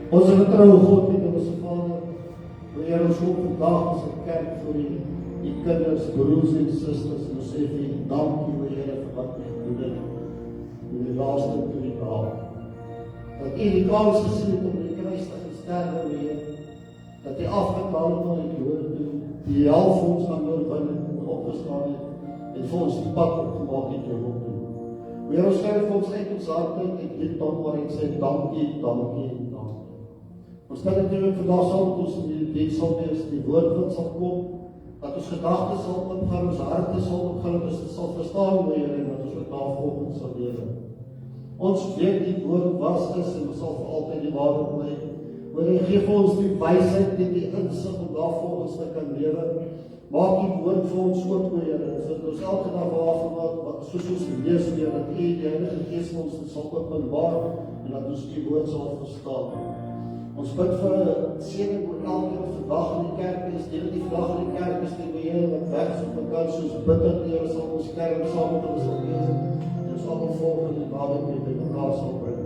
Onze getrouwe God en onze Vader, Heer, ons ook vandag as 'n kerk vir die kinders, broers en susters, en ons sê vir U dankie, Heer, vir wat U gedoen het in die laaste 2 dae. Dat U die kans gesien het om die kruis te sterwe, Heer, dat U afgedaal het na die dood toe, die hel vir ons gaan oorwin en opgestaan het, en vir ons die pad opgemaak het hemel toe. Heer, ons skryf vir ons uit ons harte en dit dankbaar en sê dankie, dankie en dankie. Ons stel natuurlijk vandag saam met ons in die diens sal wees, die woord wat sal kom, dat ons gedagtes sal opgaan, ons harte sal opgaan, dat ons dit sal verstaan, Heer, en dat ons ook navolgend sal lewe. Ons weet die woord was is en ons sal vir altyd die waarheid bly. Heer, gee vir ons die wysheid en die insig om daarvolgens te kan lewe. Maak die woord vir ons oop, Heer, en sodat ons elke dag waarvan soos ons lees, Heer, dat U die Heilige Gees vir ons dit sal openbaar en dat ons die woord sal verstaan. Ons bid vir seëning oor elkeen vandag in die kerk is, die vandag in die kerk is die Heer wat weg is op mekaar soos bitter, Heer, sal ons kerk saam met ons sal wees en ons almal volgende die naweek by mekaar sal bring.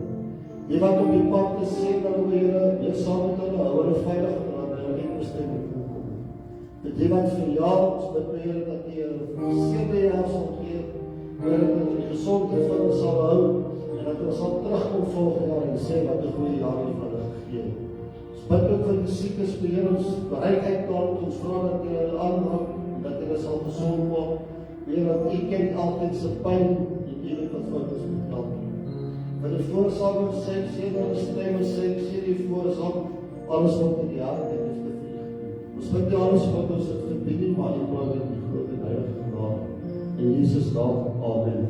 Die wat op die pad is, sê dan, Heer, wees saam met hulle, hou hulle veilig en dan hulle die bestemming kom. Die wat verjaar, ons bid, Heer, dat die 7 jaar sal gee, Heer, dat die gezondheid van ons sal hou en dat ons sal terugkom volgende jaar en sê wat die goeie jaar die van hulle gegee. Ons bid ook vir die siekes, Heer, ons bereidheid daar, ons vra dat jy hulle aanhang, dat hulle sal gezond word, Heer, dat U ken altyd sy pyn en U weet wat fout is met elkeen. Vir die voorsangers sê hulle stemme, sê die voorsang, alles wat in die hart en liefde vir U. Ons bid die alles wat ons het gebied, maar U praat in die groot en heilige genade. In Jesus naam, amen.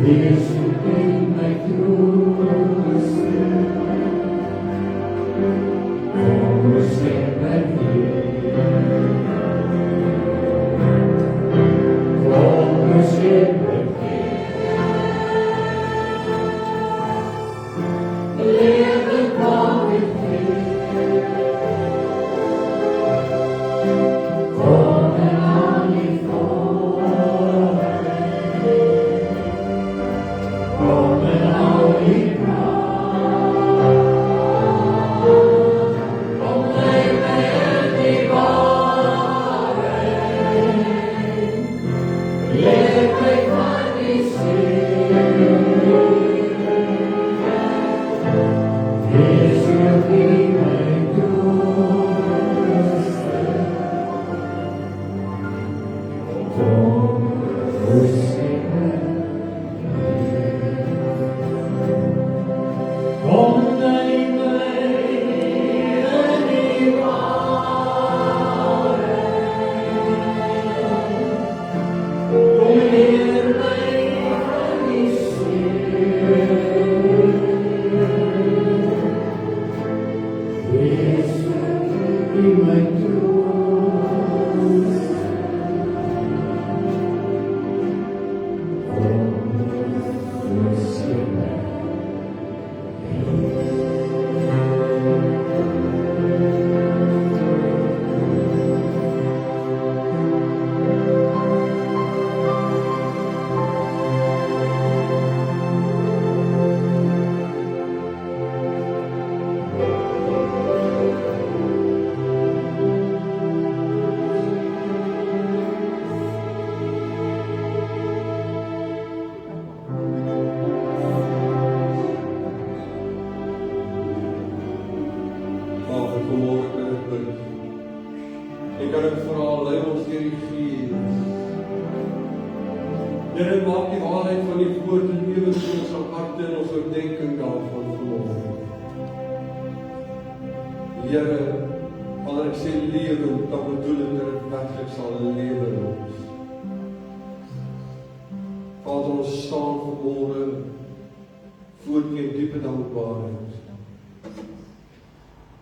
Wees in my trooste, kom stem my Heer. Kom stem my Heer. Lewe kom met Heer. Kom en aan die Kom en hou die kom leef my in die waarheid, leef my van die seer, wees ook in my trooste, kom rus in my Kom neem my in die waarheid, kom leer my van die seer, wees in my troost, kom rus in my Vader, vanmorgen kan ek bid. En kan ek vra, lei ons deur die Gees. Here, maak die waarheid van die woord en lewens in ons harte en ons oordenking daarvan vanmorgen. Here, wanneer ek sê lewe, dan bedoel ek dat ek werklik sal lewe in ons. Vader, ons staan vanmorgen voor U in diepe dankbaarheid.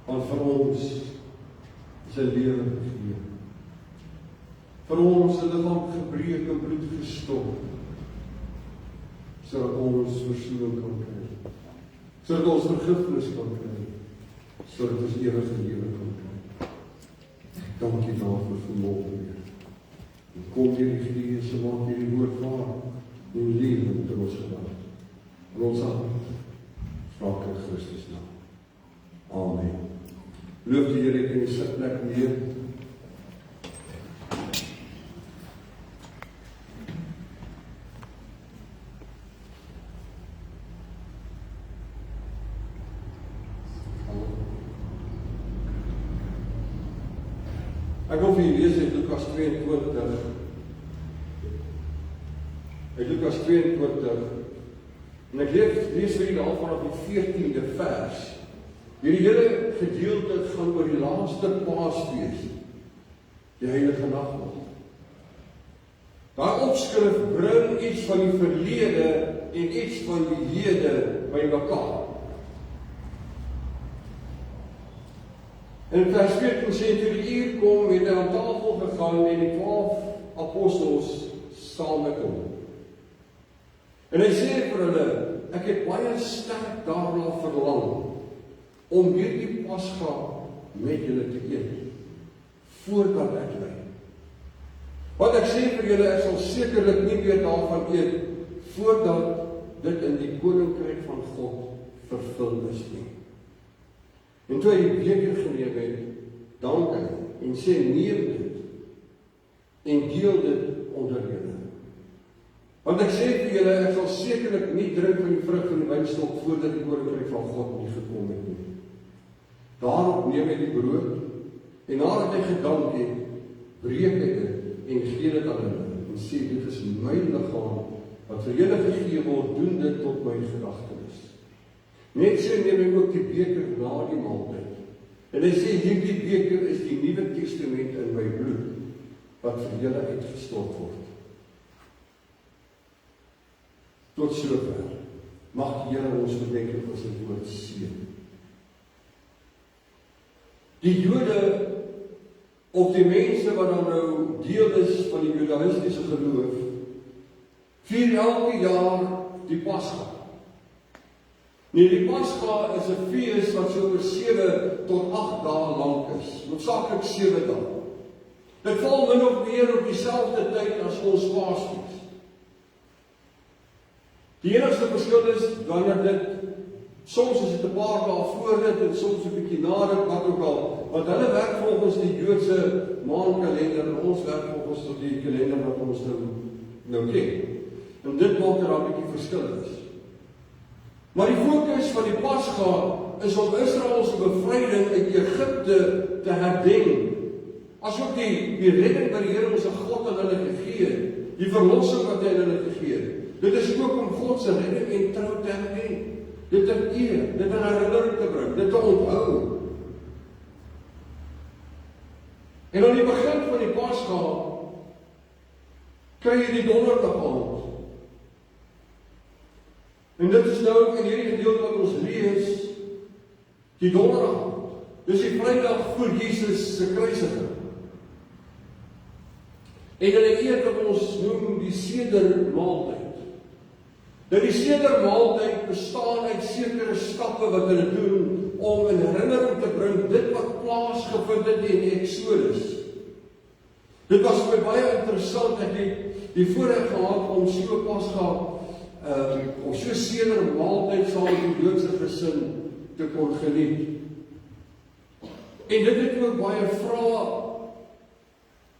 Want vir ons is 'n lewe gegee. Vir ons 'n liggaam gebreek en bloed gestort, sodat ons versoening kan kry, sodat ons vergifnis kan kry, sodat ons ewige lewe kan kry. Dankie daarvoor vanmorgen weer. En kom deur die Gees en maak hierdie woord waar en lewe in ons gedagte. In ons hart, vra ek in Christus naam. Amen. Loof die Here in die sitplek neer. Ek wil vir julle lees uit Lukas 22. Uit Lukas 22. En ek lees vir julle daar vanaf die 14de vers. Hierdie hele gedeelte gaan oor die laaste Paasfees, die heilige nagmaal. Daai opskrif bring iets van die verlede en iets van die hede bymekaar. En vers 14 sê, toe die uur kom, het hy aan tafel gegaan en die 12 apostels saam met hom. En hy sê vir hulle, ek het baie sterk daarna verlang om weer die Pasga met julle te eet, voordat ek ly. Want ek sê vir julle, ek sal sekerlik nie weer daarvan eet, voordat dit in die koninkryk van God vervul is nie. En toe hy die beker geneem het, dank hy en sê, neem dit en deel dit onder julle. Want ek sê vir julle, ek sal sekerlik nie drink van die vrug van die wynstok voordat die koninkryk van God nie gekom het nie. Daarop neem hy die brood en nadat hy gedank het, breek hy dit en gee dit aan hulle en sê, dit is my liggaam wat vir julle gegee word, doen dit tot my gedagtenis. Net so neem hy ook die beker na die maaltyd. En hy sê, hierdie beker is die Nuwe Testament in my bloed, wat vir julle uitgestort word. Tot sover. Mag die Here ons bedenk op sy woord seën. Die Jode, of die mense wat dan nou deel is van die Judaïstiese geloof, vier elke jaar die Pasga. Nee, die Pasga is 'n fees wat so oor 7 tot 8 dae lank is. Noodsaaklik 7 dae. Dit val min of meer op dieselfde tyd as ons Paasfees. Die enigste verskil is wanneer dit, soms is dit 'n paar dae voor dit en soms 'n bietjie na dit, wat ook al. Want hulle werk volgens die Joodse maankalender en ons werk volgens die kalender wat ons nou ken. En dit maak dat daar 'n bietjie verskil is. Maar die fokus van die Pasga is om Israel se bevryding uit Egipte te herdenk. Asook die redding wat die Here ons God aan hulle gegee het, die verlossing wat hy aan hulle gegee het. Dit is ook om God se redding en trou te herdenk. Dit te eer, dit in herinnering te bring, dit te onthou. En aan die begin van die Pasga kry jy die donderdag aand. En dit is nou in hierdie gedeelte wat ons lees, die donderdag. Dis die Vrydag voor Jesus se kruisiging. En hulle eet wat ons noem die sedermaaltyd. Nou die sedermaaltyd bestaan uit sekere stappe wat hulle doen om in herinnering te bring dit wat plaasgevind het in Exodus. Dit was vir my baie interessant, ek het die voorreg gehad om so Pasga of so sedermaaltyd saam met die Joodse gesin te kon geniet. En dit het ook baie vrae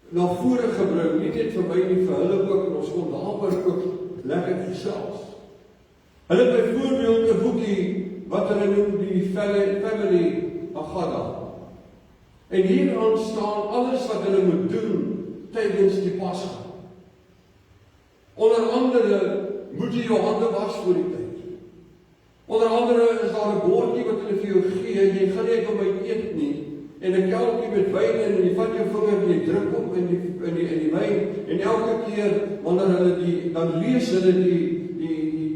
na vore gebring, nie net vir my nie, vir hulle ook, en ons kon daaroor ook lekker gesels. Hulle het byvoorbeeld 'n boekie wat hulle noem die Family Agada. En hieraan staan alles wat hulle moet doen tydens die Pasga. Onder andere moet jy jou hande was voor die tyd. Onder andere is daar 'n bordjie wat hulle vir jou gee, jy gaan nie van my eet nie, en 'n kelkie met wyn en jy vat jou vinger en jy druk op in die wyn, en elke keer wanneer hulle dan lees hulle die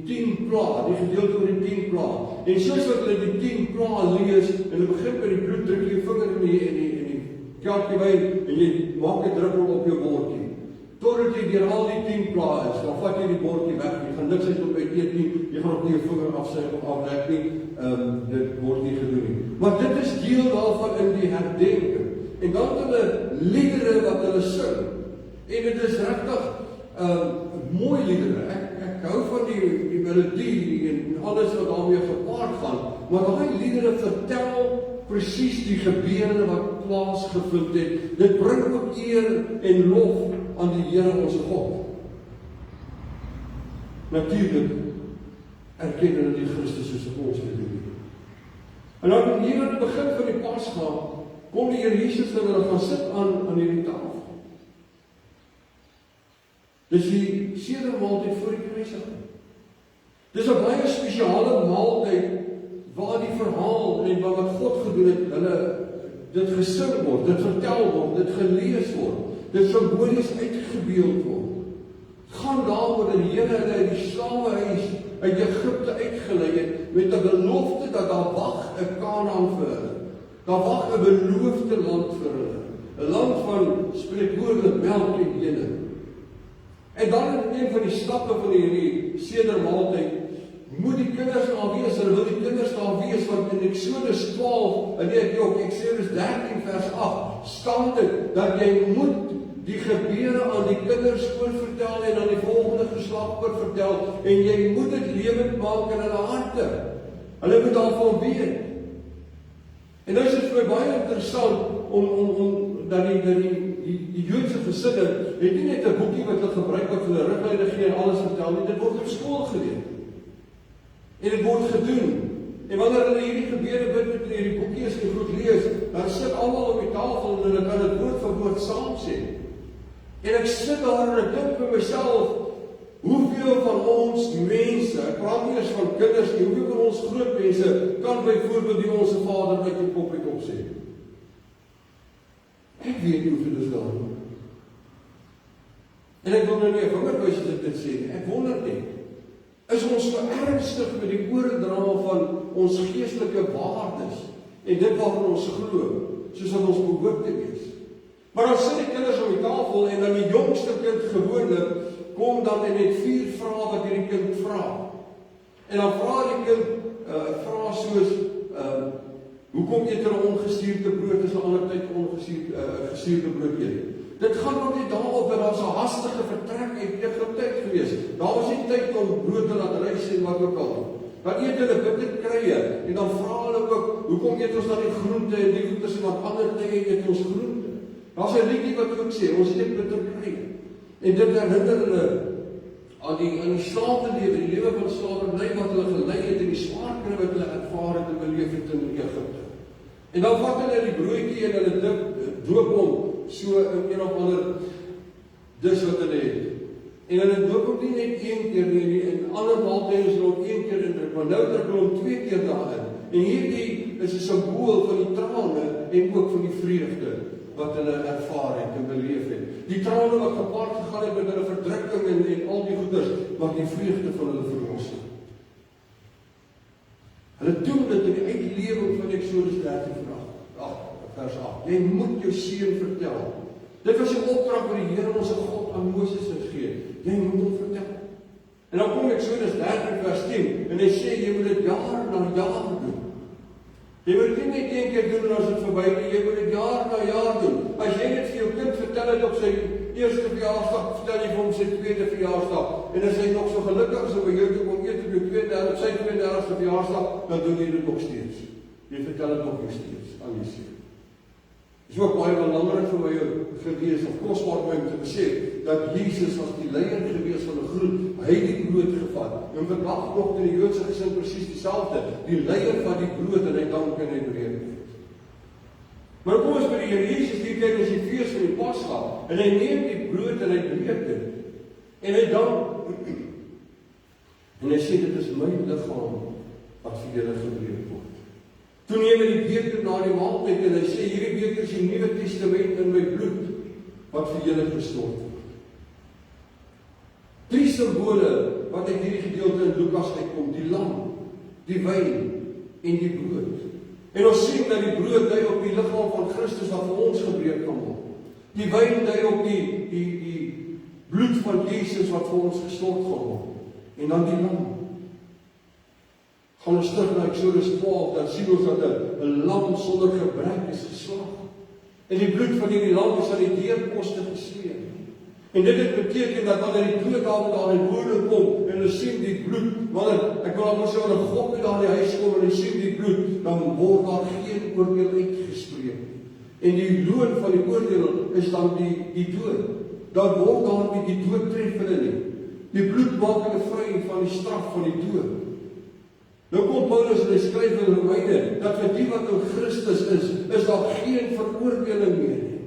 10 pla, die gedeelte oor die 10 pla. En soos wat hulle die 10 pla lees, en hulle begin by die bloed, druk jy vinger in die kelkie wyn, en jy maak 'n druppel op jou bordjie. Totdat jy deur al die 10 pla is, dan vat jy die bordjie weg, jy gaan niks uit op by eet nie, jy gaan op nie jou vinger afsuig of aflek nie, dit word nie gedoen nie. Maar dit is deel daarvan in die herdenking. En dan hulle liedere wat hulle sing. En dit is regtig mooi liedere. Ek hou van die melodie en alles wat daarmee gepaard gaan, maar daai liedere vertel presies die gebeure wat plaasgevind het. Dit bring ook eer en lof aan die Here ons God. Natuurlik erken hulle die Christus as ons gedoen. En dan hier aan die begin van die Pasga kom die Here Jesus en hulle gaan sit aan hierdie tafel. Dis die sedermaaltyd voor die kruisiging. Dis 'n baie spesiale maaltyd waar die verhaal en wat God gedoen het, hulle dit gesing word, dit vertel word, dit gelees word, dit simbolies uitgebeeld word. Gaan daaroor dat die Here hulle uit die slawehuis uit Egipte uitgelei het met 'n belofte dat daar wag 'n Kanaan vir hulle. Daar wag 'n beloofde land vir hulle. 'n Land van spreekwoordelik melk en honing. En dan in een van die stappe van hierdie sedermaaltyd moet die kinders daar wees, hulle wil die kinders daar wees, want in Exodus 12, en Exodus 13 vers 8, staan dit, dat jy moet die gebeure aan die kinders oorvertel en aan die volgende geslag oorvertel, en jy moet dit lewend maak in hulle harte. Hulle moet daarvan weet. En nou is dit vir my baie interessant, dat die Joodse gesinne, het nie net 'n boekie wat hulle gebruik wat hulle riglyne gee en alles vertel nie, dit word op skool geleer. En dit word gedoen. En wanneer hulle hierdie gebeure bid met hierdie boekies en goed lees, dan sit almal op die tafel en hulle kan dit woord vir woord saam sê. En ek sit daar en ek dink vir myself, hoeveel van ons mense, ek praat nie eens van kinders nie, hoeveel van ons groot mense kan byvoorbeeld die Onse Vader uit die kop uit opsê? Ek weet nie hoeveel is daar nie. En ek wil nou nie 'n vingerwys dit sê nie, ek wonder net, ons so ernstig met die oordra van ons geestelike waardes en dit waarin ons glo, soos wat ons behoort te wees. Maar dan sit die kinders op die tafel en dan die jongste kind gewoonlik kom dan en het 4 vrae wat hierdie kind vra. En dan vra die kind vrae soos hoekom eet hulle ongestuurde brood as 'n ander tyd gestuurde brood eet? Dit gaan nog nie daarop dat daar so 'n hastige vertrek uit Egipte gewees. Daar was nie tyd om brood te laat rys en wat ook al. Dan eet hulle bitter krye en dan vra hulle ook hoekom eet ons dan die groente en die goeders en wat ander tye eet ons groente? Daar's 'n liedjie wat ook sê ons eet bitter krye. En dit herinner hulle aan die slawerlewe, die lewe van slawerny wat hulle gelei het en die swaar kry wat hulle ervaar het en beleef het in Egipte. En dan vat hulle die broodjie en hulle doop hom so in een of ander dis wat hulle het. En hulle doop hom nie net 1 keer nie, en ander maaltye is hulle ook 1 keer indruk, maar nou druk hulle hom 2 keer daarin. En hierdie is 'n simbool van die trane en ook van die vreugde wat hulle ervaar het en beleef het. Die trane wat gepaard gegaan het met hulle verdrukking en al die goeders, maar die vreugde van hulle verlossing. Hulle doen dit in die uitlewing van Eksodus 13 vers 8. Jy moet jou seun vertel. Dit was 'n opdrag wat die Here ons God aan Moses gegee het. Jy moet hom vertel. En dan kom Eksodus 13 vers 10 en hy sê jy moet dit jaar na jaar doen. Jy moet dit nie net 1 keer doen en as dit verby is, jy moet dit jaar na jaar doen. As jy dit vir jou kind vertel het op sy eerste verjaarsdag, vertel jy vir hom sy tweede verjaarsdag. En as hy nog so gelukkig is om by jou te kom eet op sy 32ste verjaarsdag, dan doen jy dit nog steeds. Jy vertel dit nog steeds aan jou seun. Dit is ook baie belangrik vir my gewees of kosbaar vir my om te besef dat Jesus was die leier gewees van 'n groep. Hy het die brood gevat. En vandag nog in die Joodse gesin presies dieselfde. Die leier van die brood en hy dank en hy breek dit. Maar kom ons by die Here Jesus hier kyk as die fees van die Pasga en hy neem die brood en hy breek dit. En hy dank en hy sê dit is my liggaam wat vir julle gebreek word. Toe neem hy die beker na die maaltyd en hy sê hierdie beker is die Nuwe Testament in my bloed wat vir julle gestort word. 3 simbole wat uit hierdie gedeelte in Lukas uitkom, die lam, die wyn en die brood. En ons sien dat die brood dui op die liggaam van Christus wat vir ons gebreek kan word. Die wyn dui op die bloed van Jesus wat vir ons gestort gaan word. En dan die lam. Gaan ons terug na Eksodus 12, dan sien ons dat 'n lam sonder gebrek is geslag. En die bloed van hierdie lam is aan die deurposte gesmeer. En dit beteken dat wanneer die doodhaal daar in woning kom, en hulle sien die bloed, wanneer, ek wil amper sê, wanneer God met daar in die huis kom, en hy sien die bloed, dan word daar geen oordeel uitgespreek. En die loon van die oordeel is dan die dood. Dan word daar nie die dood tref hulle nie. Die bloed maak hulle vry van die straf van die dood. Nou kom Paulus en hy skryf in Romeine, dat vir die wat in Christus is daar geen veroordeling meer nie.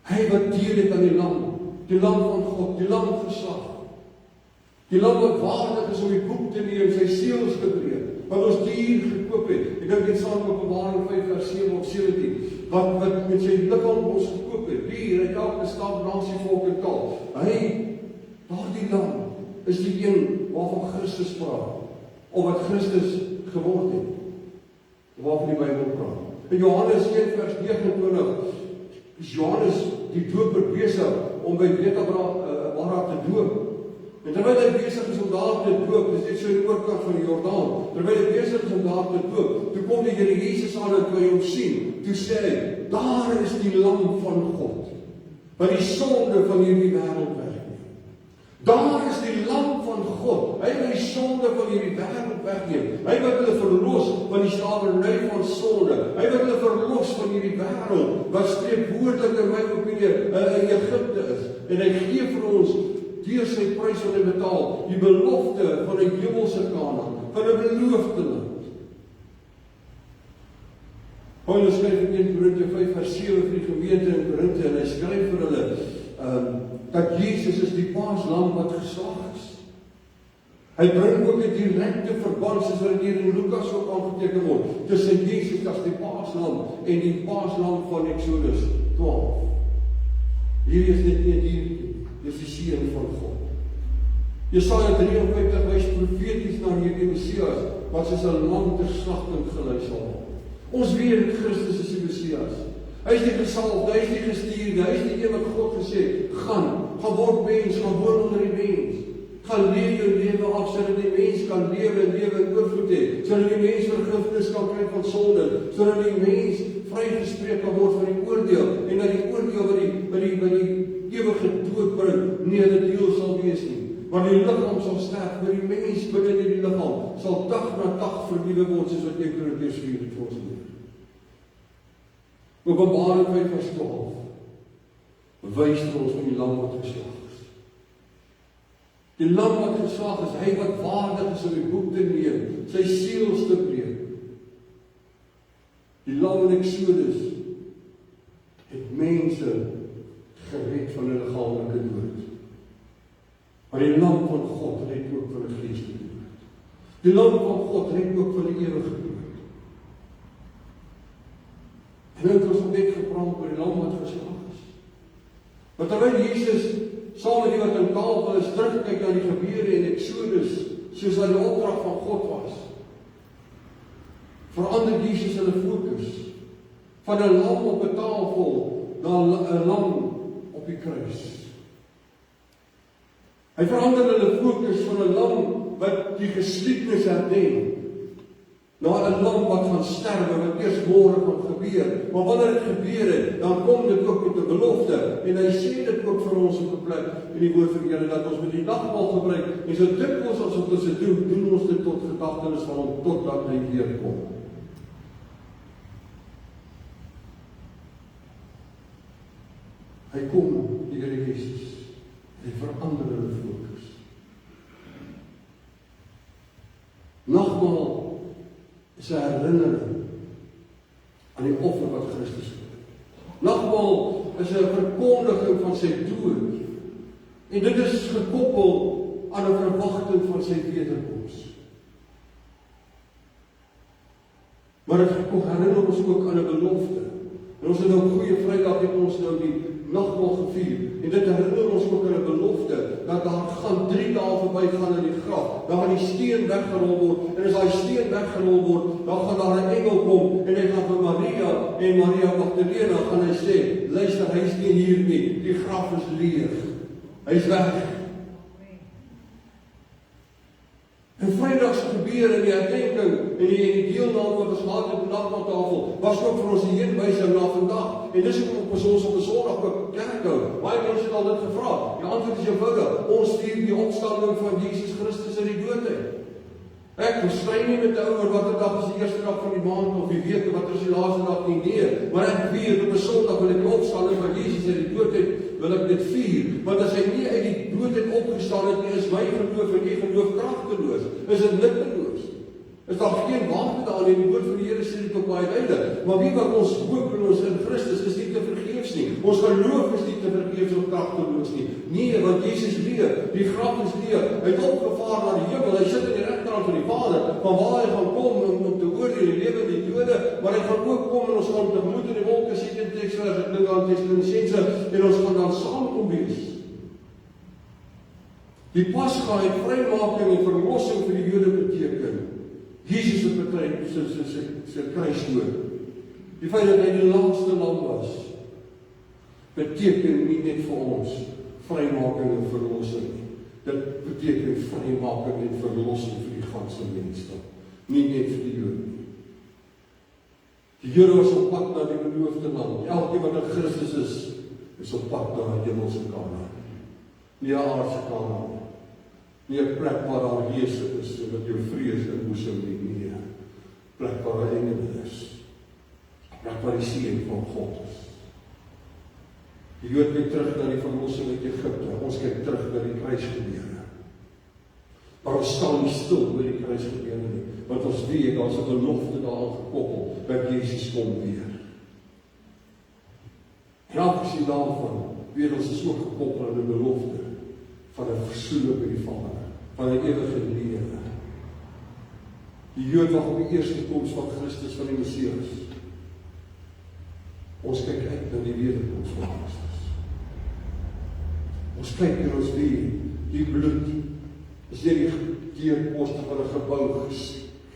Hy wat deel het aan die lam van God, die lam geslag. Die lam wat waardig is om die boek te neem, sy seels te breek, wat ons dier gekoop het. Ek dink dit staan in Openbaring 5 vers 7 of 17, wat met sy liggaam ons gekoop het, dier uit elke stam, nasie, volk en taal. Daardie lam is die een waarvan Christus praat, of wat Christus geword het, waarvan die Bybel praat. In Johannes 1 vers 29 is Johannes die doper besig om by Bethabara te doop. En terwyl hy besig is om daar te doop, is dit so in die oorkant van die Jordaan, terwyl hy besig is om daar te doop, toe kom die Here Jesus aan en toe hy hom sien, toe sê hy, daar is die lam van God, wat die sonde van hierdie wêreld wegneem. Daar is die lam van God, hy wat die sonde van hierdie wêreld wegneem, hy wat hulle verlos van die slawerny van sonde, hy wat hulle verlos van hierdie wêreld, wat spreekwoordelik in my opinie in Egipte is, en hy gee vir ons, deur sy prys wat hy betaal, die belofte van 'n hemelse Kanaan, van 'n beloofde land. Paulus skryf in 1 Korinte 5 vers 7 vir die gemeente in Korinte, en hy skryf vir hulle, dat Jesus is die paaslam wat geslag is. Hy bring ook 'n direkte verband, soos wat hier in Lukas ook aangeteken word, tussen Jesus as die paaslam en die paaslam van Eksodus 12. Hier is dit nie diertjie, dis die seun van God. Jesaja 53 wys profeties na hierdie Messias, wat soos 'n lam ter slagting gelei sal word. Ons weet Christus is die Messias. Hy is die gesalfde, hy is die gestuurde, hy is die een wat God gesê het, gaan word mens, gaan woon onder die mens. Gaan leef jou lewe af, sodat die mens kan lewe en lewe in oorvloed hê, sodat die mens vergifnis kan kry van sonde, sodat die mens vrygespreek kan word van die oordeel, en dat die oordeel wat die ewige dood bring, nie 'n deel sal wees nie. Maar die liggaam sal sterf, maar die mens binne in die liggaam sal dag na dag vernuwe word, soos wat 1 Korintiërs 4 het vir ons leer. Openbaring 5:12 wys vir ons van die lam wat geslag is. Die lam wat geslag is, hy wat waardig is om die boek te neem, sy seels te breek. Die lam in Exodus het mense gered van 'n liggaamlike dood. Maar die lam van God red ook van 'n geestelike dood. Die lam van God red ook van die ewige dood. En nou het ons net gepraat oor die lam wat geslag is. Maar terwyl Jesus saam met die wat in tafel is, terugkyk na die gebeure in Exodus, soos wat die opdrag van God was, verander Jesus hulle fokus van 'n lam op 'n tafel na 'n lam op die kruis. Hy verander hulle fokus van 'n lam wat die geskiedenis herdenk, na 'n lam wat gaan sterwe, wat eers môre gaan gebeur. Maar wanneer dit gebeur het, dan kom dit ook met 'n belofte. En hy sê dit ook vir ons op 'n plek in die woord van die Here, dat ons met die nagmaal gebruik, en so dikwels as wat ons dit doen ons dit tot gedagtenis van hom, totdat hy weer kom. Hy kom, die Here Jesus. Hy verander hulle fokus. Nagmaal is 'n herinnering aan die offer wat Christus gebring het. Nagmaal is 'n verkondiging van sy dood. En dit is gekoppel aan 'n verwagting van sy wederkoms. Maar dit herinner ons ook aan 'n belofte. En ons het nou Goeie Vrydag het ons nou die nagmaal gevier. En dit herinner ons ook aan 'n belofte, dat daar gaan 3 dae verby gaan in die graf. Dan gaan die steen weggerol word. En as daai steen weggerol word, dan gaan daar 'n engel kom en hy gaan vir Maria en Maria Magdalena gaan hy sê, luister, hy is nie hier nie. Die graf is leeg. Hy is weg. En Vrydag se gebeure in die herdenking en die deelname wat ons gehad het op die nagmaaltafel was ook vir ons die heenwysing na vandag. En dis hoekom ons op 'n Sondag ook kerk hou. Baie mense het al dit gevra. Die antwoord is eenvoudig. Ons vier die opstanding van Jesus Christus uit die dood uit. Ek verskyn nie met 'n ouer watter dag is die eerste dag van die maand of die week wat is die laaste dag nie. Nee, maar ek vier op 'n Sondag wil ek die opstanding van Jesus uit die dood uit, wil ek dit vier. Want as hy nie uit die dood uit opgestaan het nie, is my geloof en u geloof kragteloos. Is dit nutteloos? Is daar geen waarde daarin nie? Die woord van die Here sê dit op baie duidelik. Maar wie wat ons hoop in ons in Christus is nie te vergeefs nie. Ons geloof is nie te vergeefs of kragteloos nie. Nee, want Jesus leef. Die graf is leeg. Hy het opgevaar na die hemel. Hy sit aan die regterkant van die Vader, van waar hy gaan kom om te oordeel die lewe en die dode, maar hy gaan ook kom en ons gaan tegemoet in die wolke sien in teksvers, ek dink aan Tessalonisense, en ons gaan dan saam kom wees. Die Pasga het vrymaking en verlossing vir die Jode beteken. Jesus het beteken sy kruisdood. Die feit dat hy die laaste lam was, beteken nie net vir ons vrymaking en verlossing nie. Dit beteken vrymaking en verlossing vir die ganse mensdom, nie net vir die Jode nie. Die Jode was op pad na die beloofde land. Elkeen wat in Christus is op pad na die hemelse Kanaan. Nie 'n aardse Kanaan. Nie 'n plek waar daar wese is, en wat jou vrees in boesem nie, nee. Plek waar daar engele is. Plek waar die seën van God is. Die Jood kyk terug na die verlossing uit Egipte, ons kyk terug na die kruisgebeure. Maar ons staan nie stil oor die kruisgebeure nie, want ons weet, daar is 'n belofte daaraan gekoppel, dat Jesus kom weer. En afgesien daarvan, weet ons is ook gekoppel aan 'n belofte, van 'n versoening by die Vader, van 'n ewige lewe. Die Jood wag op die eerste koms van Christus, van die Messias. Ons kyk uit na die wederkoms van Christus. Ons kyk en ons weet, die bloed is deur die deurposte van 'n gebou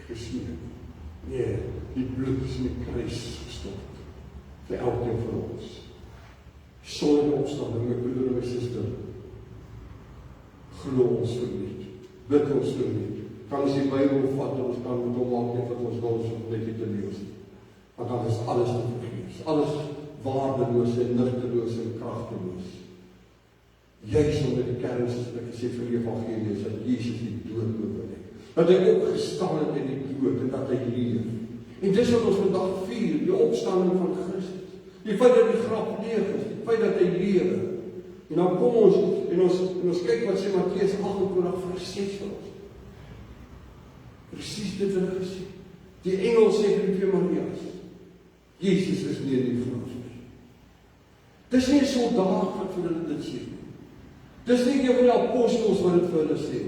gesnee. Nee, die bloed is in die kruis gestort vir elkeen van ons. Sonder opstanding, my broeder en my suster, glo ons verniet, bid ons verniet. Kan ons die Bybel vat en ons kan met hom maak net wat ons wil, so net te lees. Want dan is alles te vergeefs, alles waardeloos en nutteloos en kragteloos. Juist omdat die kern is, wat ek gesê vir die evangelie is, dat Jesus die dood oorwin het. Dat hy opgestaan het in die dood en dat hy leef. En dis wat ons vandag vier, die opstanding van Christus. Die feit dat die graf leeg is, die feit dat hy lewe. En dan kom ons en ons kyk wat sê Matteus 28 vers 6 vir ons. Presies dit wat hy gesê. Die engel sê vir die twee Maria's, Jesus is nie in die graf nie. Dis nie 'n soldaat wat vir hulle dit sê. Dis nie een van die apostels wat dit vir hulle sê.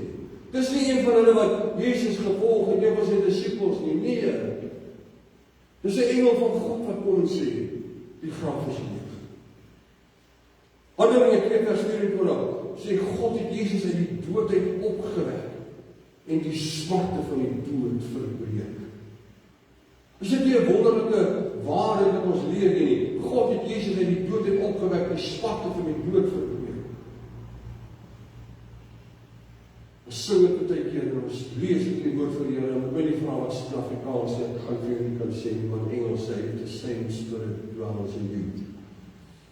Dis nie een van hulle wat Jesus gevolg het, een van sy disippels nie. Nee. Dis 'n engel van God wat kom en sê, die graf is leeg. Handelinge 2 vers 24 sê God het Jesus uit die dood uit opgewek en die smarte van die dood verbreek. Is dit nie 'n wonderlike waarheid wat ons leer nie? God het Jesus uit die dood uit opgewek, die smarte van die dood verbreek. Ons sing dit baie keer en ons lees dit in die woord van die Here en ek weet nie vra wat Suid-Afrikaans sê, ek gaan vir julle kan sê, maar in Engels sê it, the same spirit dwells in you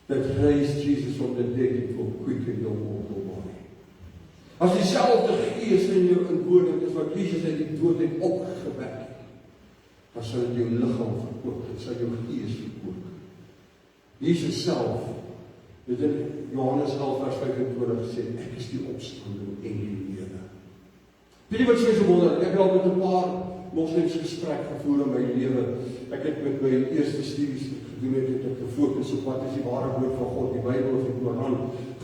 that raised Jesus from the dead, it will quicken your mortal body. As dieselfde gees in jou inwoning is wat Jesus uit die dood het opgewek, dan sal dit jou liggaam verkoop, dit sal jou gees verkoop. Jesus self, dit in Johannes 11 vers 25 gesê, ek is die opstanding en die lewe. Weet jy wat so wonderlik? Ek het al met 'n paar moslems gesprek gevoer in my lewe. Ek het met my eerste studies gedoen het ek gefokus op wat is die ware woord van God, die Bybel of die Koran,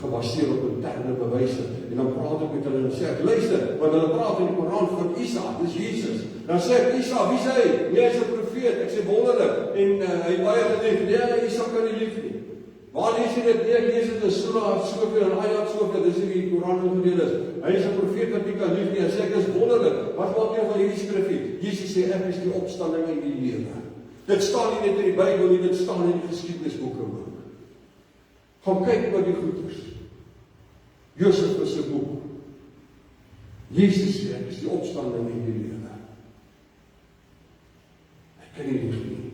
gebaseer op interne bewyse. En dan praat ek met hulle en sê ek, luister, want hulle praat in die Koran van Isa, dis Jesus. Dan sê ek, Isa, wie is hy? Nee, hy is 'n profeet. Ek sê wonderlik. En hy het baie gedink, nee, Isa kan nie lief nie. Waar lees jy dit? Nee, ek lees dit in Surah soveel en Ayat soveel, dis in die Koran ingedeel is. Hy is 'n profeet wat nie kan lief nie. Hy sê ek is wonderlik. Wat maak jy van hierdie skrifgie? Jesus sê ek is die opstanding en die lewe. Dit staan nie net in die Bybel nie, dit staan in die geskiedenisboeke ook. Gaan kyk wat die goeders. Josef is 'n boek. Jesus sê ek is die opstanding en die lewe. Ek kan nie lief nie.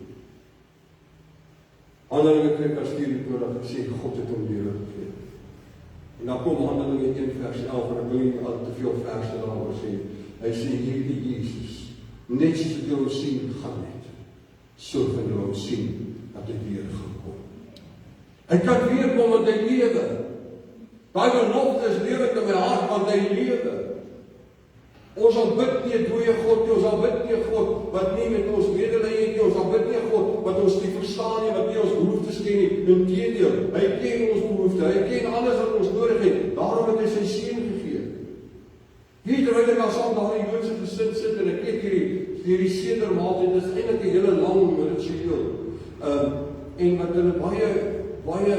Handelinge 2 vers 24 sê God het hom lewe gegee. En dan kom Handelinge 1 vers 11 en ek wil nie al te veel verse daaroor sê. Hy sê hierdie Jesus, net soos jy hom sien gaan het, so gaan jy hom sien dat hy weer gaan kom. Hy kan weer kom want hy lewe. Daai belofte is lewe in my hart want hy lewe. Ons sal bid nie 'n dooie God nie, ons sal bid nie 'n God wat nie met ons medelee het nie, ons sal bid nie 'n God wat ons nie verstaan nie, wat nie ons behoeftes ken nie. Inteendeel, hy ken ons behoeftes, hy ken alles wat ons nodig het. Daarom het hy sy seun gegee. Hier terwyl ek al saam daar in die Joodse gesin sit en ek kyk hierdie sedermaaltyd, dit is eintlik 'n hele lang ritueel. En wat hulle baie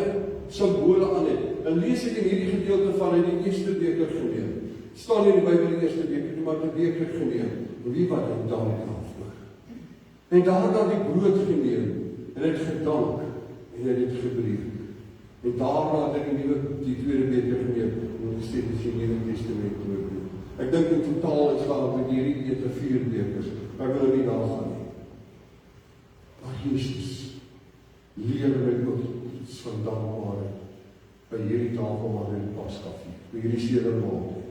simbole aan het. Dan lees ek in hierdie gedeelte van hy die eerste beker geneem. Staan in die Bybel die eerste beker, maar die beker geneem. Wie wat het dank daarvoor? En daarna die brood geneem en het gedank en het dit gebreek. En daarna het ek die tweede beker geneem en gesê dit is die Nuwe Testament ook. Ek dink in totaal is daar met hierdie ete 4 bekers, maar ek wil nie daar gaan nie. Maar Jesus leer my ook iets van dankbaarheid by hierdie tafel waar hy die Pasga vier, by hierdie sedermaaltyd.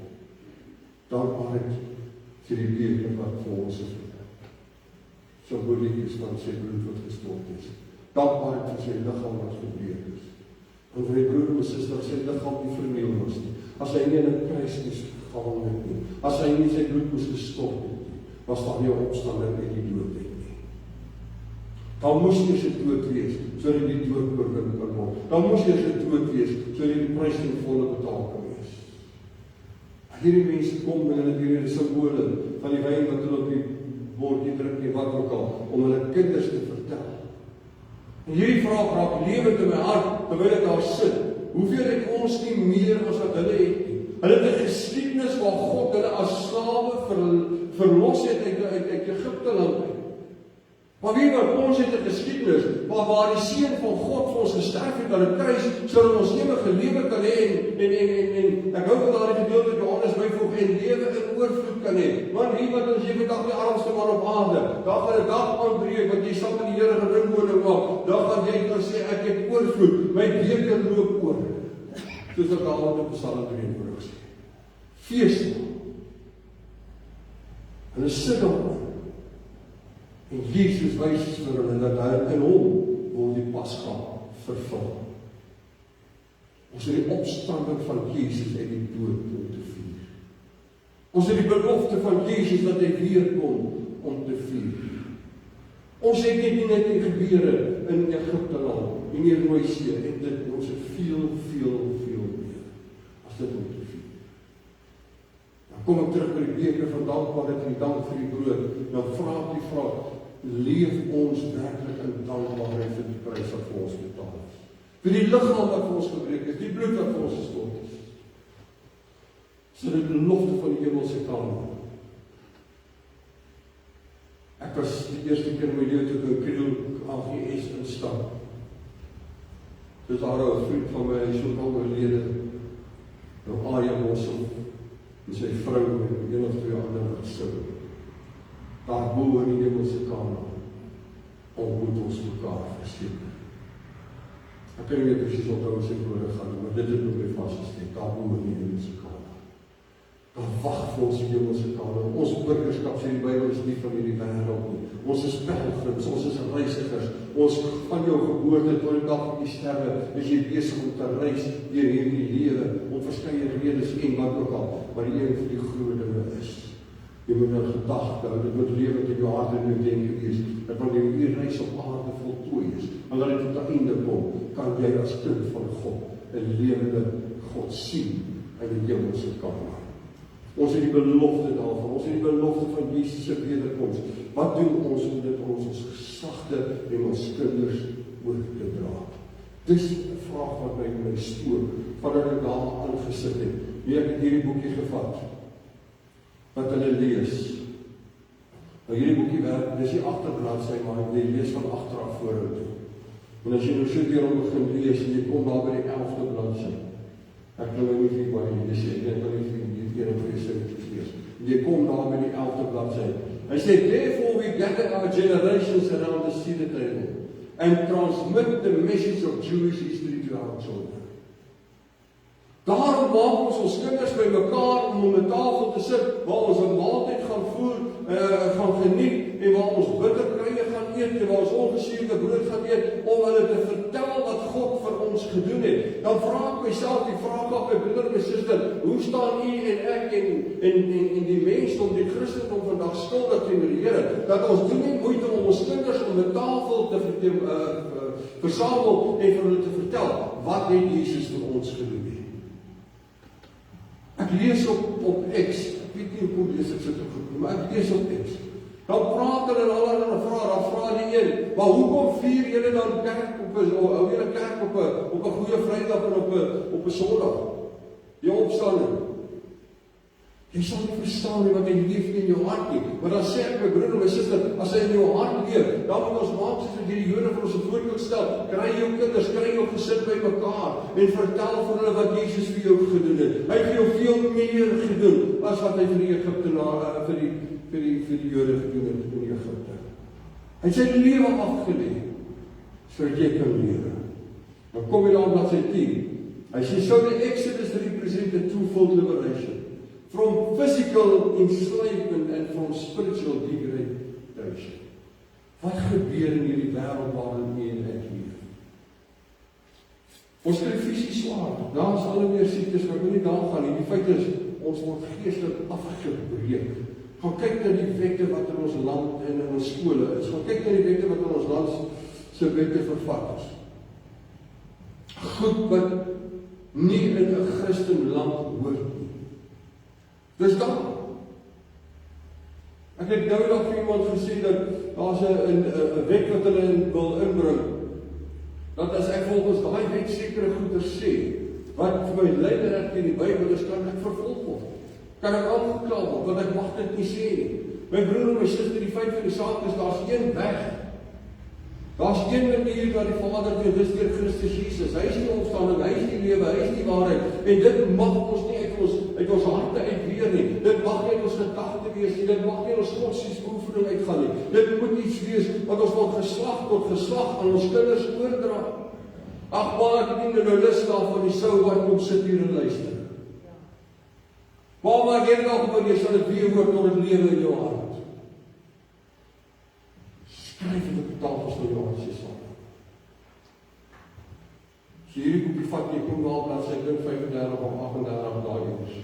Dankbaarheid vir die beker wat vir ons is. Symboliek is van sy bloed wat gestort is. Dankbaarheid vir sy liggaam wat gebreek is. En vir die broer en suster, sy liggaam nie verniel was nie. As hy nie in 'n kruis moes gehang het nie, as hy nie sy bloed moes gestort het nie, was daar nie 'n opstanding uit die dood uit nie. Dan moes jy se dood wees, sodat die dood oorwin kan word. Dan moes jy se dood wees, sodat die prys ten volle betaal kan wees. Hierdie mense kom en hulle hierdie simbole van die wyn wat hulle op die bordjie druk en wat ook al, om hulle kinders te vertel. En hierdie vraag raak lewend in my hart, terwyl ek daar sit. Hoeveel het ons nie meer as wat hulle het nie? Hulle het 'n geskiedenis waar God hulle verlos het uit Egipte land. Maar wie wat ons het 'n geskiedenis, waar die Seun van God vir ons gesterf het aan 'n kruis, sodat ons ewige lewe kan hê, en ek hou van daardie gedeelte Johannes byvoeg, en lewe in oorvloed kan hê. Want wie wat ons ewig dag die armste man op aarde, daar gaan 'n dag aanbreek, wat jy saam met die Here gaan inwoning maak, dan gaan jy kan sê, ek het oorvloed, my beker loop oor. Soos wat Dawid in Psalm 43 sê. Fees. Hulle sit daar. En Jesus wys vir hulle dat hy in hom word die Pasga vervul. Ons het die opstanding van Jesus uit die dood om te vier. Ons het die belofte van Jesus dat hy weer kom om te vier. Ons het nie net die gebeure in Egipte land, in die Rooi See, en ons het veel meer as dit om te vier. Dan kom ek terug by die beker van dankbaarheid en die dank vir die brood. Dan vra ek die vraag, leef ons werklik in dankbaarheid vir die prys wat vir ons betaal is? Vir die liggaam wat vir ons gebreek is, die bloed wat vir ons gestort is. So dit die belofte van die hemelse kamer. Ek was die eerste keer in my lewe toe ek in Kriel AGS instap. Dis daar 'n vriend van my, hy is ook al oorlede, nou Arja Mossel, en sy vrou en 1 of 2 ander wat sou. Daar bo in die hemelse kamer, ontmoet ons mekaar verseker. Ek kan nie meer precies onthou as ek woorde gaan, maar dit het nog my vastgesteek, daar bo in die hemelse kamer. Daar wag vir ons die hemelse kamer. Ons burgerskap, sê die Bybel, is nie van hierdie wêreld nie. Ons is pelgrims, ons is reisigers. Ons van jou geboorte tot die dag van die sterwe, is jy besig om te reis deur hierdie lewe, om verskeie redes en wat ook al, maar die een van die groot dinge is. Jy moet in gedagte hou, dit moet lewe in jou hart en jou denke wees, dat wanneer die reis op aarde voltooi is, en dat dit tot 'n einde kom, kan jy as kind van God 'n lewende God sien in die hemelse kamer. Ons het die belofte daarvan, ons het die belofte van Jesus se wederkoms. Wat doen ons om dit ons gesagte en ons kinders oor te dra? Dis 'n vraag wat my stoor, vandat ek daar aangesit het. Nee, ek het hierdie boekie gevat, wat hulle lees. Nou hierdie boekie werk, dis die agterbladsy, maar jy lees van agteraf vorentoe. En as jy nou so deur hom begin lees, en jy kom daar by die 11de bladsy. Ek wil nou nie vir baie lees, ek wil nie vir die ene vir sy lees. En jy kom daar by die 11de bladsy. Hy sê, therefore we gather our generations around the cedar table and transmit the message of Jewish history to our children. Daarom maak ons kinders by mekaar om 'n tafel te sit, waar ons 'n maaltyd gaan voer, gaan geniet, en waar ons bitterkrye gaan eet, en waar ons ongesuurde brood gaan eet, om hulle te vertel wat God vir ons gedoen het. Dan vra ek myself die vraag af my broeder en my suster, hoe staan u en ek en die mensdom, die Christendom vandag skuldig teenoor die Here, dat ons doen nie moeite om ons kinders om 'n tafel te versamel en vir hulle te vertel, wat het Jesus vir ons gedoen het. Ek lees op X, ek weet nie hoe lees ek sit op goed, maar ek lees op X. Dan praat hulle en hulle vra, dan vra die een, maar hoekom vier julle dan kerk hou julle kerk op 'n goeie Vrydag en op 'n Sondag? Die opstanding. Jy sal nie verstaan nie wat hy leef in jou hart nie. Maar dan sê ek my broer en my suster, as hy in jou hart leef, dan moet ons maak soos die Jode vir ons 'n voorbeeld stel. Kry jou kinders, kry jou gesin by mekaar en vertel vir hulle wat Jesus vir jou gedoen het. Hy het vir jou veel meer gedoen as wat hy vir die Egiptenare vir die Jode gedoen het in Egipte. Hy het sy lewe afgelê sodat jy kan lewe. Dan kom jy dan op sy 10. Hy sê, so the Exodus represent a twofold liberation. From physical enslavement and from spiritual degradation. Wat gebeur in hierdie wêreld waarin jy en ek leef? Ons kry fisies swaar. Daar is al meer siektes, maar ek wil nie daar gaan nie. Die feit is, ons word geestelik afgebreek. Gaan kyk na die wette wat in ons land en in ons skole is. Gaan kyk na die wette wat in ons land se wette vervat is. Goed wat nie in 'n Christenland hoort nie. Dis daar. Ek het nou nog vir iemand gesê dat daar's 'n wet wat hulle wil inbring. Dat as ek volgens daai wet sekere goeie sê, wat vir my leider teen die Bybel is, kan ek vervolg word. kan ek aangekla word, want ek mag dit nie sê nie. My broer en my suster, die feit van die saak is, daar's een weg. Daar's een manier wat die Vader doen, dis deur Christus Jesus. Hy is die opstanding, hy is die lewe, hy is die waarheid. En dit mag ons nie uit ons harte uitweer nie. Dit mag nie uit ons gedagte wees nie. Dit mag nie uit ons godsdienstbeoefening uitgaan nie. Dit moet iets wees wat ons van geslag tot geslag aan ons kinders oordra. Ag, maar ek het nie nou lus daarvan die sou wat kom sit hier en luister. Maar jy dalk maar jy sal dit weer hoor tot dit lewe in jou hart. Skryf dit op die tafels van jou hart, sê Satan. As jy hierdie boekie vat, jy kom daar bladsy 35 of 38 dae eers.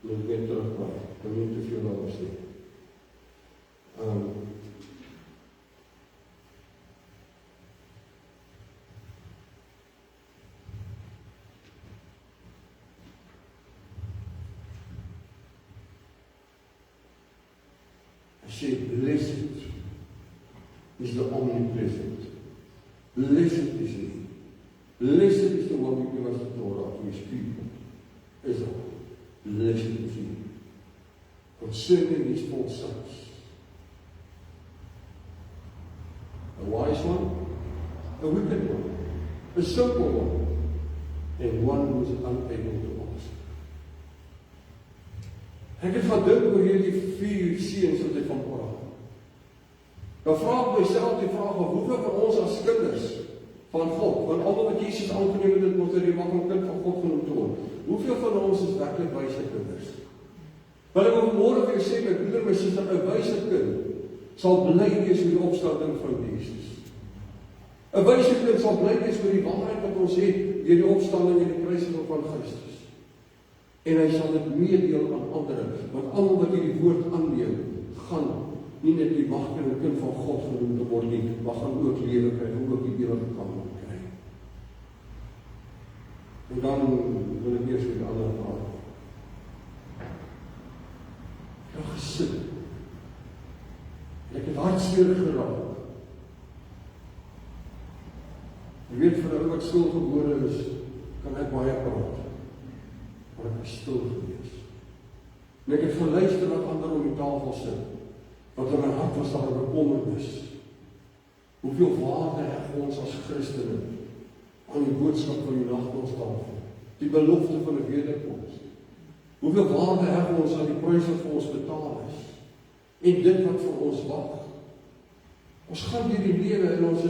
Moet net terugbraai. Kan nie te veel daaroor sê. Hy sê, blessed is the omnipresent. Blessed is he. Blessed is the one who gives us the Torah to his people. Israel. Blessed is he. Concerning his false sons. A wise one, a wicked one, a simple one, and one who is unable to answer. Ek het gedink oor hierdie 4 seuns wat hy van praat. Dan vra ek myself die vraag of hoeveel van ons as kinders van God, want almal wat Jesus aangeneem het, moet hy mag 'n kind van God genoem word. Hoeveel van ons is werklik wyse kinders? Want ek wil môre vir jou sê, my broer, my suster, 'n wyse kind sal bly wees oor die opstanding van Jesus. 'n Wyse kind sal bly wees oor die waarheid wat ons het deur die opstanding en die kruisiging van Christus. En hy sal dit meedeel aan ander, want almal wat hierdie woord aanneem, gaan nie net die magtige kind van God genoem te word nie, maar gaan ook lewe kry, en ook die ewige lewe kry. En dan wil ek eers weer die ander vraag. Jou gesin. Ek het hartseer geraak. Jy weet, vir 'n ou wat stilgebore is, kan ek baie praat. Maar ek is stil gewees. En ek het geluister wat ander om die tafel sit, wat in my hart was daar 'n bekommernis. Hoeveel waarde heg ons as Christene aan die boodskap van die nagmaalstafel, die belofte van 'n wederkoms. Hoeveel waarde heg ons aan die prys wat vir ons betaal is, en dit wat vir ons wag. Ons gaan deur die lewe en ons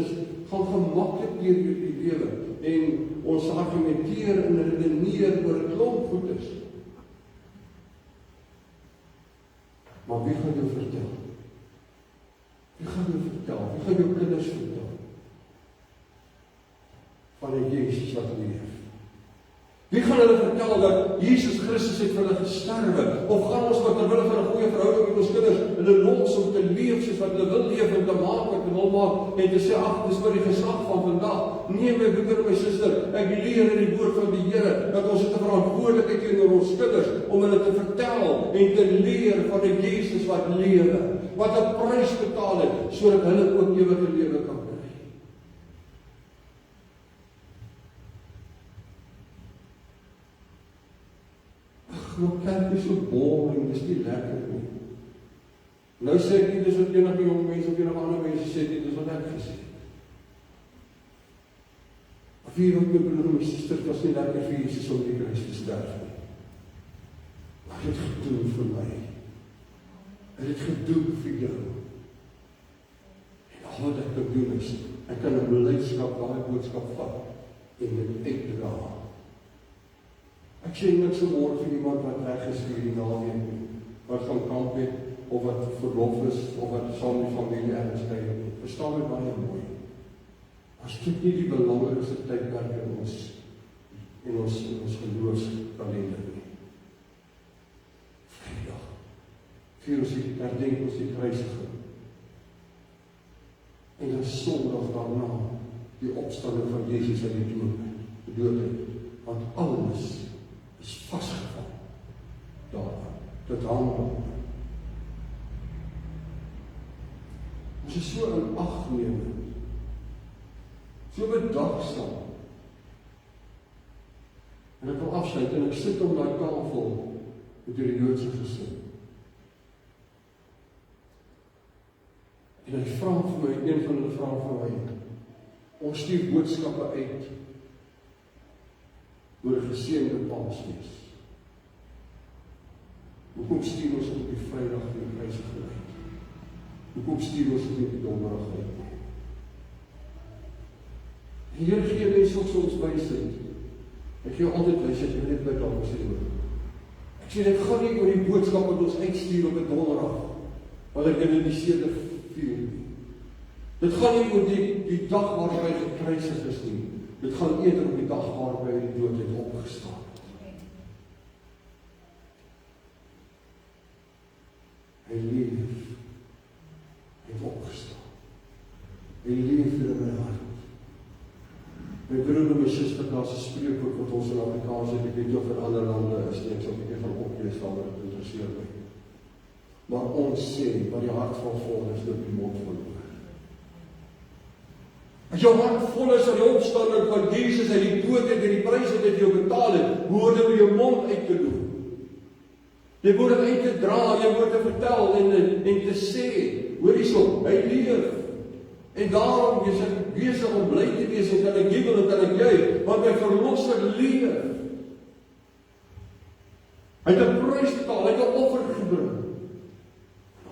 gaan gemaklik deur die lewe, en ons argumenteer en redeneer oor 'n klomp goedes. Maar wie gaan jou vertel? Wie gaan jou vertel? Wie gaan jou kinders vertel? Van 'n Jesus wat leef. Wie gaan hulle vertel dat Jesus Christus het vir hulle gesterwe? Of gaan ons wat terwille van 'n goeie verhouding met ons kinders hulle los om te leef soos wat hulle wil leef en te maak wat hulle wil maak en te sê, ag, dis vir die geslag van vandag. Nee, my broer en my suster, ek leer in die woord van die Here dat ons het 'n verantwoordelikheid teenoor ons kinders om hulle te vertel en te leer van 'n Jesus wat lewe, wat 'n prys betaal het sodat hulle ook ewige lewe kan kry. Nou kerk is so boring, dis nie lekker nie. Nou sê ek nie, dis wat enige jong mense of enige ander mense sê nie, dis wat ek gesê het. Of hier ook my broer en my suster, was nie lekker vir Jesus om die kruis te sterf nie. Maar hy het gedoen vir my. Hy het gedoen vir jou. En al wat ek kan doen is, ek kan 'n blydskap, daai boodskap vat en dit uitdra. Ek sê niks vanmôre vir iemand wat reg is vir die naweek nie, wat van kamp het, of wat verlof is, of wat saam met die familie ergens kuier nie. Verstaan my baie mooi. As dit nie die belangrikste tydperk in ons geloofskalender nie. Vrydag. Vier ons die herdenk ons die kruisiging. En dan Sondag daarna die opstanding van Jesus uit die dood. Want alles is vasgevang daaraan. Dit hang op. Ons is so in ag neem, so bedagsaam. En ek wil afsluit en ek sit om daai tafel met die Joodse gesin. En hy vra vir my, een van hulle vra vir my, ons stuur boodskappe uit oor 'n geseënde Paasfees. Hoekom stuur ons op die Vrydag vir die kruisiging uit? Hoekom stuur ons dit op die Donderdag uit? Die Here gee mense soms wysheid. Ek gee altyd wysheid, jy net by daar sê oor. Ek sê dit gaan nie oor die boodskap wat ons uitstuur op 'n Donderdag, wat ek identifiseerde vier nie. Dit gaan nie oor die dag waarop hy gekruisig is nie. Dit gaan eerder op die dag waarop hy uit die dood het opgestaan. Hy leef. Hy het opgestaan. Hy leef in my hart. My broer en my suster, daar's 'n spreekwoord wat ons in Afrikaans het, ek weet nie of in ander lande is nie, ek sal 'n bietjie van oplees dan wat interesseer my. Maar ons sê, wat die hart van vol is, loop die mond vol oor. As jou hart vol is van die opstanding van Jesus uit die dood en die prys wat hy vir jou betaal het, behoort dit oor jou mond uit te doen. Jy moet dit uit te dra, jy moet dit vertel en te sê, hoor hierso, hy leef. En daarom is ek besig om bly te wees en kan ek jubel en kan ek juig, want my verlosser leef. Hy het 'n prys betaal, hy het 'n offer gebring.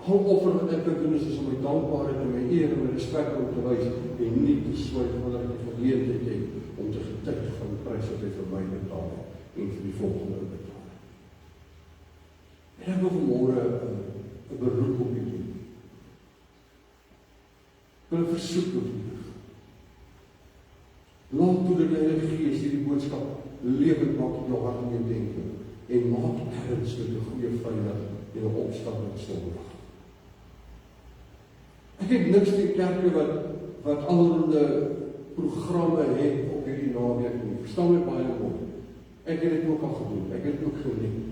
Al offer wat ek doen is om my dankbaarheid en my eer en my respek om te wys en nie te swyg wanneer ek die geleentheid het om te getuig van die prys wat hy vir my betaal het en vir die volgende betaal het. En ek wil vanmôre 'n beroep op u doen. Ek wil 'n versoek op u doen. Laat toe dat die Heilige Gees hierdie boodskap lewend maak in jou hart en jou denke en maak erns met 'n goeie Vrydag en 'n opstanding Sondag. Ek het niks teen kerke wat allerlei programme het op hierdie naweek nie. Verstaan my baie mooi. Ek het dit ook al gedoen. Ek het dit ook geniet.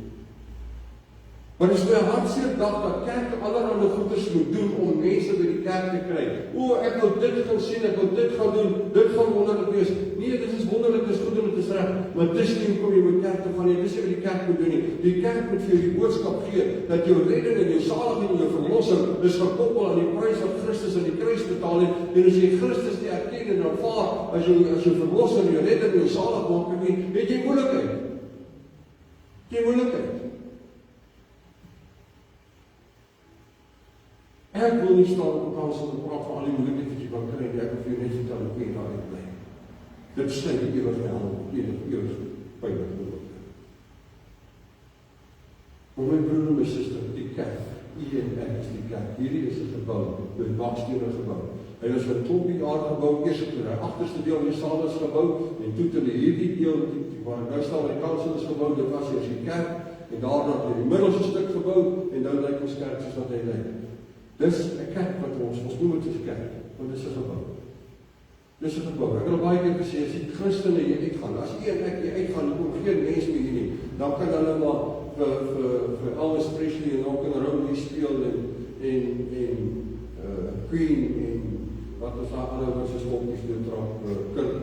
Maar dit is my hartseer dag dat kerke allerlei goeders moet doen om mense by die kerk te kry. O, ek wil dit gaan sien, ek wil dit gaan doen, dit gaan wonderlik wees. Nee, dit is wonderlik, dit is goed en dit is reg, maar dis nie hoekom jy moet kerk toe gaan nie, dis nie wat die kerk moet doen nie. Die kerk moet vir jou die boodskap gee, dat jou redding en jou saligheid en jou verlossing is gekoppel aan die prys wat Christus aan die kruis betaal het, en as jy Christus nie erken en aanvaar, as jou verlosser, jou redding en jou saligmaker nie, het jy moeilikheid. Jy moeilikheid. Ek wil nie staan op 'n kans om te praat van al die moeilikheid wat jy kan kry, en ek wil vir jou net vertel hoe jy daarin bly. Dit sluit die ewige hel, ewige pynlik bedoel. Maar my broer en my suster, die kerk, u en ek is die kerk. Hierdie is 'n gebou, 'n bakstene gebou. Hy was vir 20 jaar gebou, eers toe hy agterste deel van die saal is gebou, en toe hulle hierdie deel waar nou staan die kansel is gebou, dit was eers die kerk, en daarna het die middelste stuk gebou, en nou lyk ons kerk soos wat hy lyk. Dis 'n kerk wat ons noem dit 'n kerk, want dit is 'n gebou. Dis 'n gebou. Ek het al baie keer gesê, as die Christene hier uitgaan, as u en ek hier uitgaan, dan kom geen mens meer hier nie. Dan kan hulle maar vir Elvis Presley en ook in Rowley speel en Queen en wat is daar ander wat se stokkies doen trap, Kurt.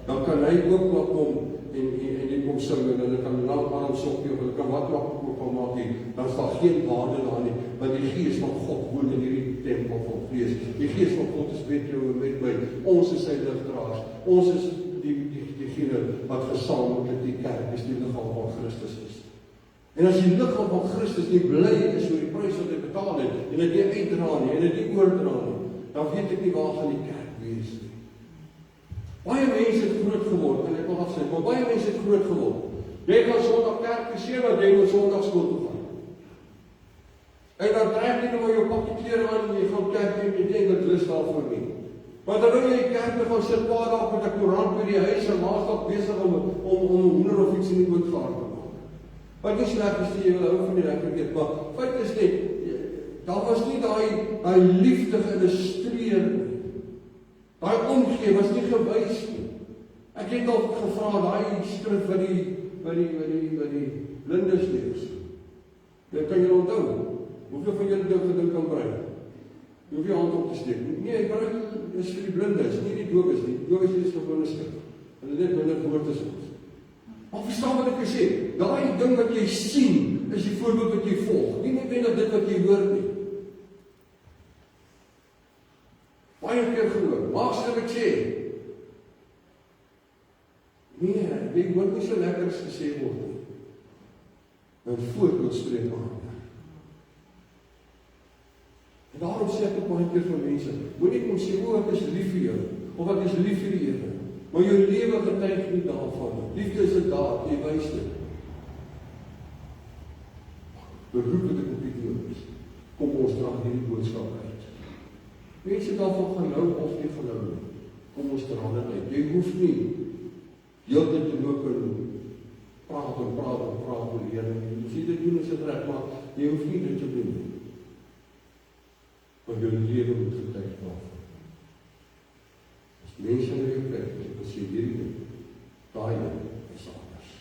Dan kan hy ook maar kom en jy kom sing en hulle kan nou aan sokkie of hulle kan wat ook al maak hier, dan is daar geen waarde daar nie, want die Gees van God woon in hierdie tempel van vlees. Die Gees van God is met jou en met my. Ons is sy ligdraers. Ons is diegene wat gesamentlik die kerk is, die liggaam van Christus is. En as die liggaam van Christus nie bly is oor die prys wat hy betaal het, en dit nie uitdra nie, en dit nie oordra nie, dan weet ek nie waar gaan die kerk wees nie. Baie mense het groot geword, en ek wil afsê, maar baie mense het groot geword. Jy gaan Sondag kerk gesê, want jy moet Sondag skool toe gaan. En dan trek jy nou jou pakkie klere aan, en jy gaan kerk en jy dink dit lus daarvoor nie. Maar dan wil jy die kerk toe gaan sit, paar dae met 'n koerant by die huis, en maandag besig om hoender of iets in die boot gaar te maak. Wat is sleg is jy wil hou van die lekker eet, maar feit is net, daar was nie daai liefde geïllustreer nie. Daai omgee was nie gewys nie. Ek het al gevra, daai skrif wat die blindes lees. Dit kan jy onthou. Hoeveel van julle gedink aan Bruin? Jy hoef jy hand op te steek. Nee, Bruin is vir die blindes, nie die dowes nie. Die dowes is gewone skrif. Hulle net minder woorde soms. Maar verstaan wat ek sê? Daai ding wat jy sien, is die voorbeeld wat jy volg. Nie noodwendig dit wat jy hoor nie. Baie keer gehoor, mag sal ek sê, nee, jy hoor nie so lekker as gesê word nie. En voorbeeld spreek aan. En daarom sê ek ook baie keer vir mense, moet nie kom sê, ek is lief vir jou, of ek is lief vir die Here, maar jou lewe getuig nie daarvan. Liefde is 'n daad, jy wys dit. Beroep wat ek op die dood is, kom ons dra hierdie boodskap uit. Mense daarvan gaan nou of nie gelou nie. Kom ons dra dit uit. Jy hoef nie heeltyd te loop en praat oor die Here nie. As jy dit doen, is dit reg, maar jy hoef nie dit te doen nie. Want jou lewe moet getuig daarvan. As mense na jou kyk, as jy hierdie ding, daai ding is anders.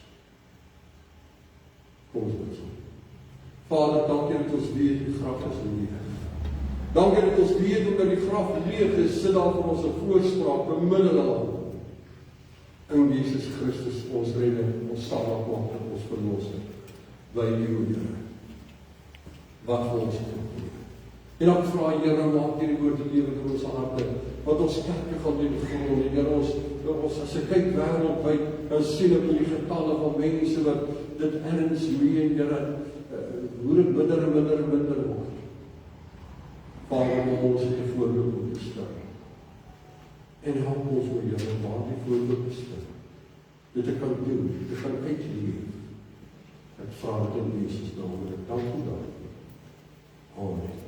Kom ons bid saam. Vader, dankie dat ons weet die graf is leeg. Dankie dat ons weet omdat die graf leeg is, sit daar vir ons 'n voorspraak, 'n middelaar in Jesus Christus, ons redder, ons saligmaker, ons verlosser. By U, Here. Wat vir ons kan doen. En dan vra Here, maak hierdie woord lewe in ons harte, wat ons kerke gaan doen grond. En Here, ons as ek kyk wêreldwyd, dan sien ek die getalle van mense wat dit erns meen, Here, hoe dit minder word. Vader, om ons het 'n voorbeeld moet bestel. En help ons, o Here, om daardie voorbeeld te stel. Dit te kan doen, dit kan uitleef. Ek vra dit in Jesus naam en ek dank U daarvoor. Amen.